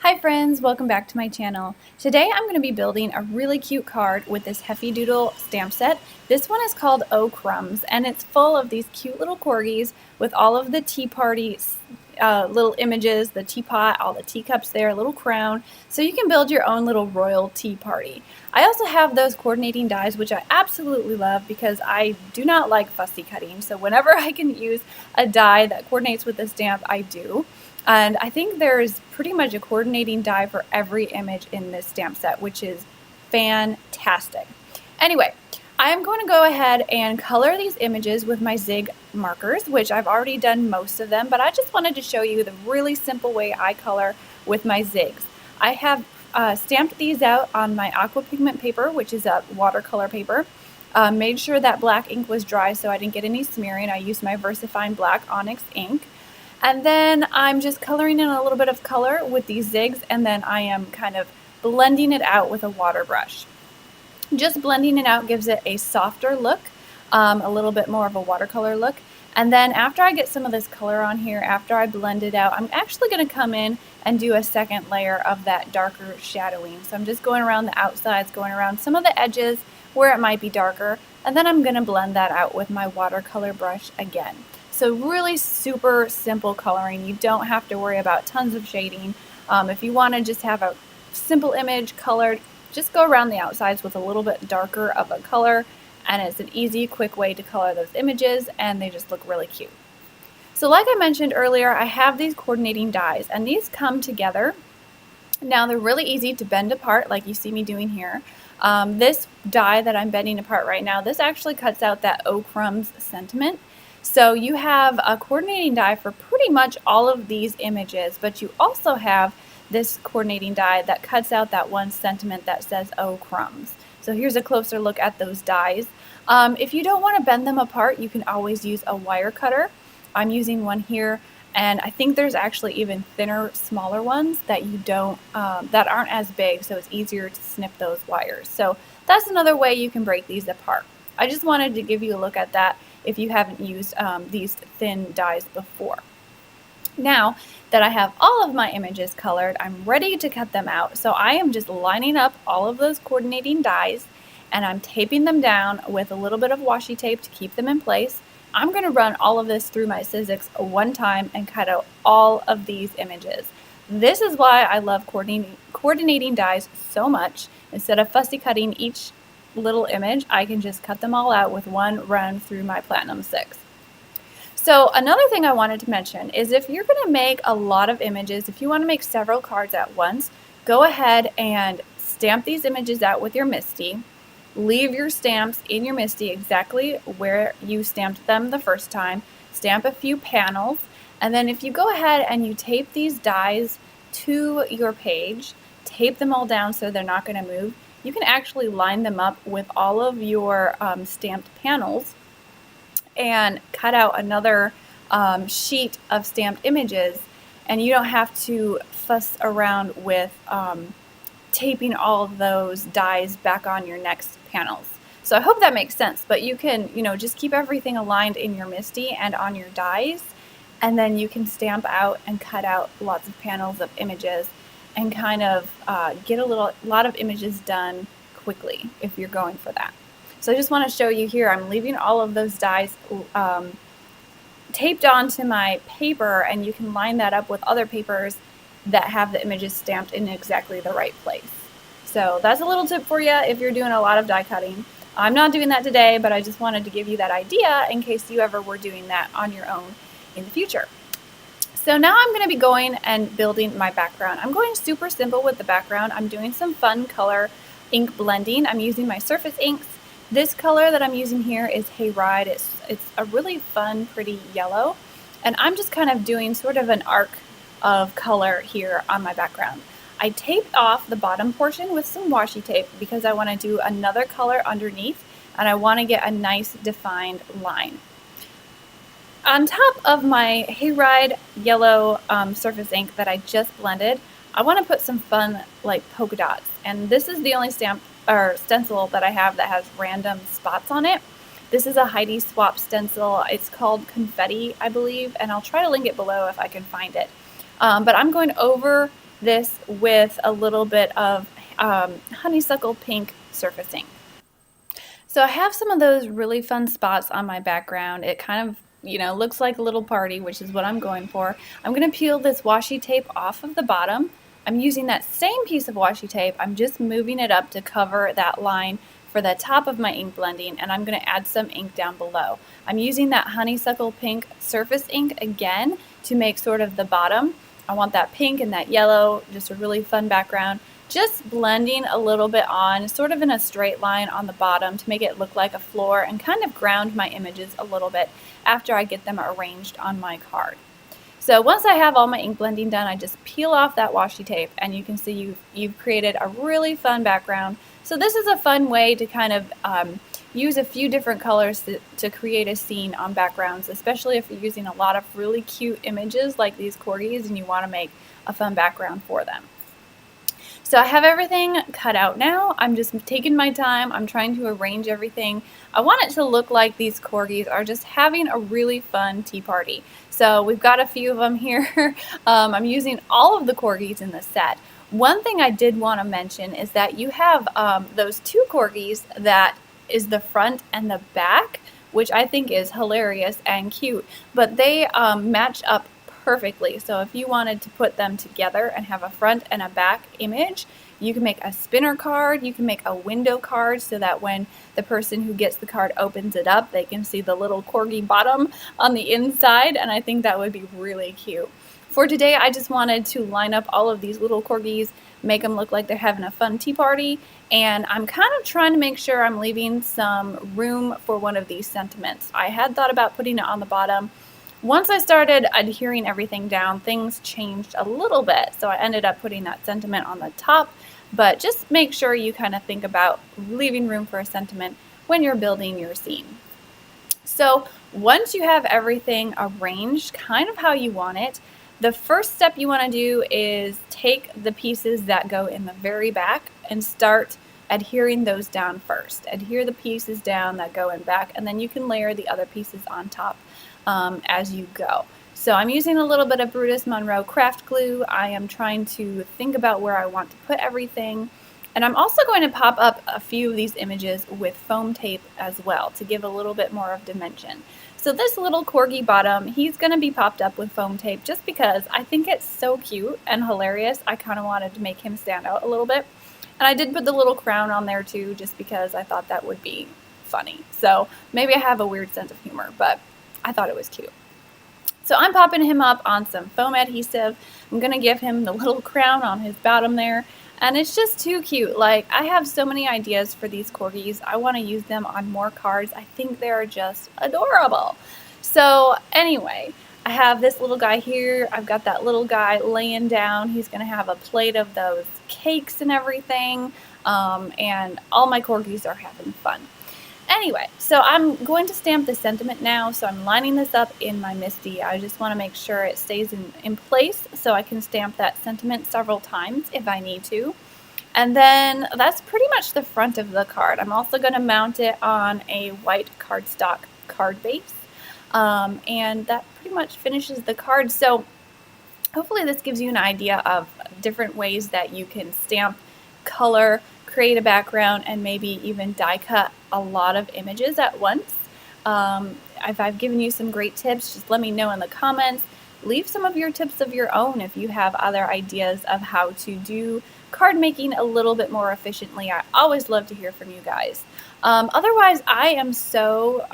Hi friends, welcome back to my channel. Today I'm going to be building a really cute card with this Heffy Doodle stamp set. This one is called Crumbs and it's full of these cute little corgis with all of the tea party little images, the teapot, all the teacups there, a little crown, so you can build your own little royal tea party. I also have those coordinating dies, which I absolutely love because I do not like fussy cutting, so whenever I can use a die that coordinates with the stamp, I do. And I think there's pretty much a coordinating die for every image in this stamp set, which is fantastic. Anyway, I'm going to go ahead and color these images with my Zig markers, which I've already done most of them, but I just wanted to show you the really simple way I color with my Zigs. I have stamped these out on my Aqua Pigment paper, which is a watercolor paper. Made sure that black ink was dry so I didn't get any smearing. I used my VersaFine black Onyx ink. And then I'm just coloring in a little bit of color with these zigs, and then I am kind of blending it out with a water brush. Just blending it out gives it a softer look, a little bit more of a watercolor look. And then after I get some of this color on here, after I blend it out, I'm actually going to come in and do a second layer of that darker shadowing. So I'm just going around the outsides, going around some of the edges where it might be darker, and then I'm going to blend that out with my watercolor brush again. So really super simple coloring. You don't have to worry about tons of shading. If you want to just have a simple image colored, just go around the outsides with a little bit darker of a color, and it's an easy, quick way to color those images, and they just look really cute. So like I mentioned earlier, I have these coordinating dies, and these come together. Now they're really easy to bend apart like you see me doing here. This die that I'm bending apart right now, this actually cuts out that Crumbs sentiment. So you have a coordinating die for pretty much all of these images, but you also have this coordinating die that cuts out that one sentiment that says Crumbs. So here's a closer look at those dies. If you don't want to bend them apart, you can always use a wire cutter. I'm using one here, and I think there's actually even thinner, smaller ones that you don't, that aren't as big, so it's easier to snip those wires. So that's another way you can break these apart. I just wanted to give you a look at that if you haven't used these thin dies before. Now that I have all of my images colored, I'm ready to cut them out. So I am just lining up all of those coordinating dies, and I'm taping them down with a little bit of washi tape to keep them in place. I'm going to run all of this through my Sizzix one time and cut out all of these images. This is why I love coordinating dies so much. Instead of fussy cutting each little image, I can just cut them all out with one run through my Platinum 6. So another thing I wanted to mention is if you're going to make a lot of images, if you want to make several cards at once, go ahead and stamp these images out with your Misti. Leave your stamps in your Misti exactly where you stamped them the first time. Stamp a few panels, and then if you go ahead and you tape these dies to your page, tape them all down so they're not going to move, you can actually line them up with all of your stamped panels and cut out another sheet of stamped images, and you don't have to fuss around with taping all of those dies back on your next panels. So I hope that makes sense, but you can, just keep everything aligned in your Misti and on your dies, and then you can stamp out and cut out lots of panels of images and kind of get a lot of images done quickly if you're going for that. So I just want to show you here, I'm leaving all of those dies taped onto my paper, and you can line that up with other papers that have the images stamped in exactly the right place. So that's a little tip for you if you're doing a lot of die cutting. I'm not doing that today, but I just wanted to give you that idea in case you ever were doing that on your own in the future. So now I'm going to be going and building my background. I'm going super simple with the background. I'm doing some fun color ink blending. I'm using my surface inks. This color that I'm using here is Hayride. It's a really fun, pretty yellow. And I'm just kind of doing sort of an arc of color here on my background. I taped off the bottom portion with some washi tape because I want to do another color underneath, and I want to get a nice defined line. On top of my Hayride yellow surface ink that I just blended, I want to put some fun like polka dots. And this is the only stamp or stencil that I have that has random spots on it. This is a Heidi Swapp stencil. It's called Confetti, I believe, and I'll try to link it below if I can find it. But I'm going over this with a little bit of honeysuckle pink surfacing. So I have some of those really fun spots on my background. It kind of, looks like a little party, which is what I'm going for. I'm going to peel this washi tape off of the bottom. I'm using that same piece of washi tape. I'm just moving it up to cover that line for the top of my ink blending, and I'm going to add some ink down below. I'm using that honeysuckle pink surface ink again to make sort of the bottom. I want that pink and that yellow, just a really fun background. Just blending a little bit on, sort of in a straight line on the bottom to make it look like a floor and kind of ground my images a little bit after I get them arranged on my card. So once I have all my ink blending done, I just peel off that washi tape and you can see you've created a really fun background. So this is a fun way to kind of use a few different colors to create a scene on backgrounds, especially if you're using a lot of really cute images like these corgis and you want to make a fun background for them. So I have everything cut out now. I'm just taking my time. I'm trying to arrange everything. I want it to look like these corgis are just having a really fun tea party. So we've got a few of them here. I'm using all of the corgis in the set. One thing I did want to mention is that you have those two corgis that is the front and the back, which I think is hilarious and cute, but they match up perfectly. So if you wanted to put them together and have a front and a back image, you can make a spinner card, you can make a window card so that when the person who gets the card opens it up, they can see the little corgi bottom on the inside, and I think that would be really cute. For today, I just wanted to line up all of these little corgis, make them look like they're having a fun tea party, and I'm kind of trying to make sure I'm leaving some room for one of these sentiments. I had thought about putting it on the bottom. Once I started adhering everything down, things changed a little bit, so I ended up putting that sentiment on the top, but just make sure you kind of think about leaving room for a sentiment when you're building your scene. So once you have everything arranged kind of how you want it, the first step you want to do is take the pieces that go in the very back and start adhering those down first. Adhere the pieces down that go in back, and then you can layer the other pieces on top as you go. So I'm using a little bit of Brutus Monroe craft glue. I am trying to think about where I want to put everything. And I'm also going to pop up a few of these images with foam tape as well to give a little bit more of dimension. So this little corgi bottom, he's going to be popped up with foam tape just because I think it's so cute and hilarious. I kind of wanted to make him stand out a little bit. And I did put the little crown on there too just because I thought that would be funny. So maybe I have a weird sense of humor, but I thought it was cute. So I'm popping him up on some foam adhesive. I'm going to give him the little crown on his bottom there. And it's just too cute. Like, I have so many ideas for these corgis. I want to use them on more cards. I think they're just adorable. So anyway, I have this little guy here. I've got that little guy laying down. He's going to have a plate of those cakes and everything. And all my corgis are having fun. Anyway, so I'm going to stamp the sentiment now, so I'm lining this up in my Misti. I just want to make sure it stays in place so I can stamp that sentiment several times if I need to. And then that's pretty much the front of the card. I'm also going to mount it on a white cardstock card base, and that pretty much finishes the card. So hopefully this gives you an idea of different ways that you can stamp, color, create a background, and maybe even die cut a lot of images at once. If I've given you some great tips, just let me know in the comments. Leave some of your tips of your own if you have other ideas of how to do card making a little bit more efficiently. I always love to hear from you guys. Otherwise, I am so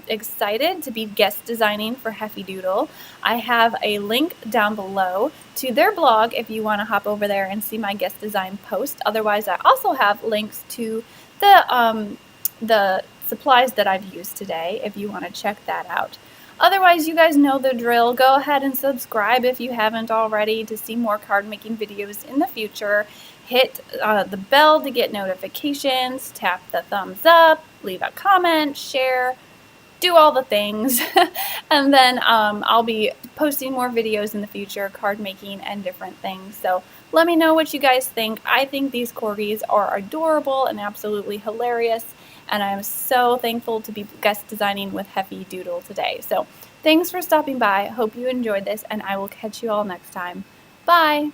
excited to be guest designing for Heffy Doodle. I have a link down below to their blog if you want to hop over there and see my guest design post. Otherwise, I also have links to the supplies that I've used today if you want to check that out. Otherwise, you guys know the drill. Go ahead and subscribe if you haven't already to see more card making videos in the future. Hit the bell to get notifications, tap the thumbs up, leave a comment, share, do all the things. And then I'll be posting more videos in the future, card making and different things. So let me know what you guys think. I think these corgis are adorable and absolutely hilarious. And I'm so thankful to be guest designing with Heffy Doodle today. So thanks for stopping by. Hope you enjoyed this, and I will catch you all next time. Bye!